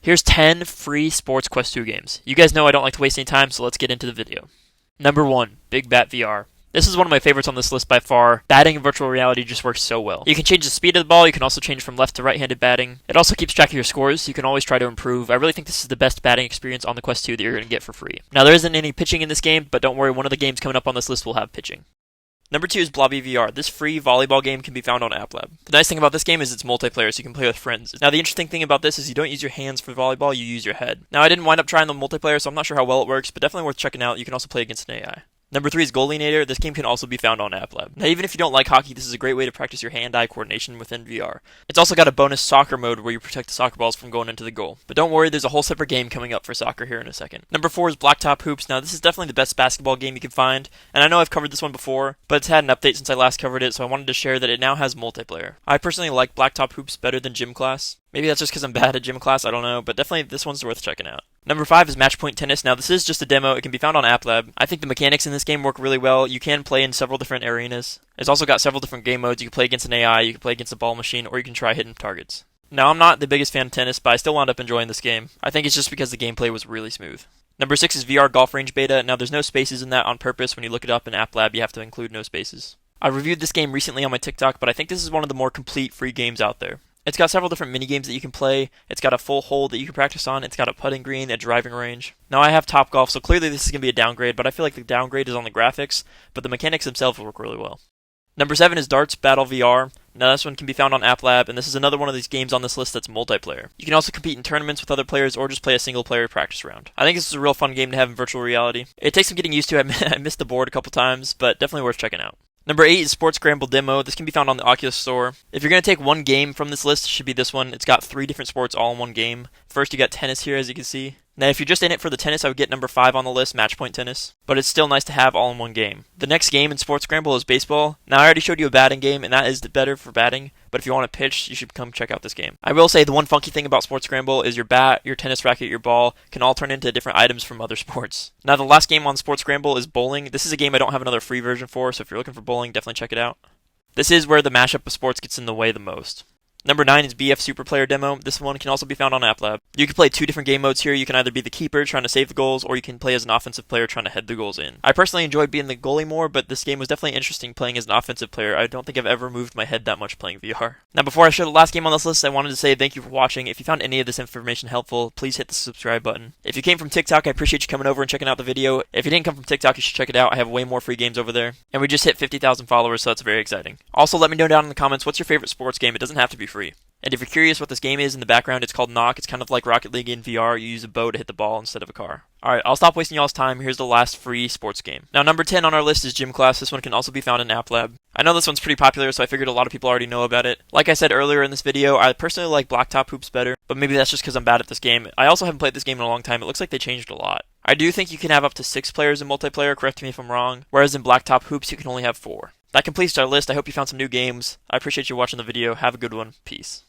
Here's 10 free sports Quest 2 games. You guys know I don't like to waste any time, so let's get into the video. Number 1, Big Bat VR. This is one of my favorites on this list by far. Batting in virtual reality just works so well. You can change the speed of the ball, you can also change from left to right-handed batting. It also keeps track of your scores, so you can always try to improve. I really think this is the best batting experience on the Quest 2 that you're going to get for free. Now there isn't any pitching in this game, but don't worry, one of the games coming up on this list will have pitching. Number 2 is Blobby VR. This free volleyball game can be found on Applab. The nice thing about this game is it's multiplayer, so you can play with friends. Now the interesting thing about this is you don't use your hands for volleyball, you use your head. Now I didn't wind up trying the multiplayer, so I'm not sure how well it works, but definitely worth checking out. You can also play against an AI. Number 3 is Goalienator. This game can also be found on Applab. Now even if you don't like hockey, this is a great way to practice your hand-eye coordination within VR. It's also got a bonus soccer mode where you protect the soccer balls from going into the goal. But don't worry, there's a whole separate game coming up for soccer here in a second. Number 4 is Blacktop Hoops. Now this is definitely the best basketball game you can find, and I know I've covered this one before, but it's had an update since I last covered it, so I wanted to share that it now has multiplayer. I personally like Blacktop Hoops better than Gym Class. Maybe that's just because I'm bad at gym class, I don't know, but definitely this one's worth checking out. Number 5 is Matchpoint Tennis. Now this is just a demo, it can be found on Applab. I think the mechanics in this game work really well. You can play in several different arenas. It's also got several different game modes. You can play against an AI, you can play against a ball machine, or you can try hitting targets. Now I'm not the biggest fan of tennis, but I still wound up enjoying this game. I think it's just because the gameplay was really smooth. Number 6 is VR GolfRangeBeta. Now there's no spaces in that on purpose. When you look it up in Applab, you have to include no spaces. I reviewed this game recently on my TikTok, but I think this is one of the more complete free games out there. It's got several different mini games that you can play. It's got a full hole that you can practice on. It's got a putting green, a driving range. Now I have Topgolf, so clearly this is going to be a downgrade, but I feel like the downgrade is on the graphics, but the mechanics themselves work really well. Number 7 is Darts Battle VR. Now this one can be found on Applab, and this is another one of these games on this list that's multiplayer. You can also compete in tournaments with other players or just play a single player practice round. I think this is a real fun game to have in virtual reality. It takes some getting used to. I missed the board a couple times, but definitely worth checking out. Number 8 is Sports Scramble Demo. This can be found on the Oculus Store. If you're going to take one game from this list, it should be this one. It's got 3 different sports all in one game. First, you got tennis here, as you can see. Now, if you're just in it for the tennis, I would get number 5 on the list, Matchpoint Tennis. But it's still nice to have all in one game. The next game in Sports Scramble is baseball. Now, I already showed you a batting game, and that is better for batting. But if you want to pitch, you should come check out this game. I will say the one funky thing about Sports Scramble is your bat, your tennis racket, your ball can all turn into different items from other sports. Now, the last game on Sports Scramble is bowling. This is a game I don't have another free version for, so if you're looking for bowling, definitely check it out. This is where the mashup of sports gets in the way the most. Number 9 is BF Super Player Demo. This one can also be found on Applab. You can play 2 different game modes here. You can either be the keeper trying to save the goals, or you can play as an offensive player trying to head the goals in. I personally enjoyed being the goalie more, but this game was definitely interesting playing as an offensive player. I don't think I've ever moved my head that much playing VR. Now before I show the last game on this list, I wanted to say thank you for watching. If you found any of this information helpful, please hit the subscribe button. If you came from TikTok, I appreciate you coming over and checking out the video. If you didn't come from TikTok, you should check it out. I have way more free games over there. And we just hit 50,000 followers, so that's very exciting. Also, let me know down in the comments what's your favorite sports game. It doesn't have to be free. And if you're curious what this game is in the background, it's called Knock. It's kind of like Rocket League in VR. You use a bow to hit the ball instead of a car. Alright, I'll stop wasting y'all's time. Here's the last free sports game. Now, number 10 on our list is Gym Class. This one can also be found in Applab. I know this one's pretty popular, so I figured a lot of people already know about it. Like I said earlier in this video, I personally like Blacktop Hoops better, but maybe that's just because I'm bad at this game. I also haven't played this game in a long time. It looks like they changed a lot. I do think you can have up to 6 players in multiplayer, correct me if I'm wrong, whereas in Blacktop Hoops you can only have 4. That completes our list. I hope you found some new games. I appreciate you watching the video. Have a good one. Peace.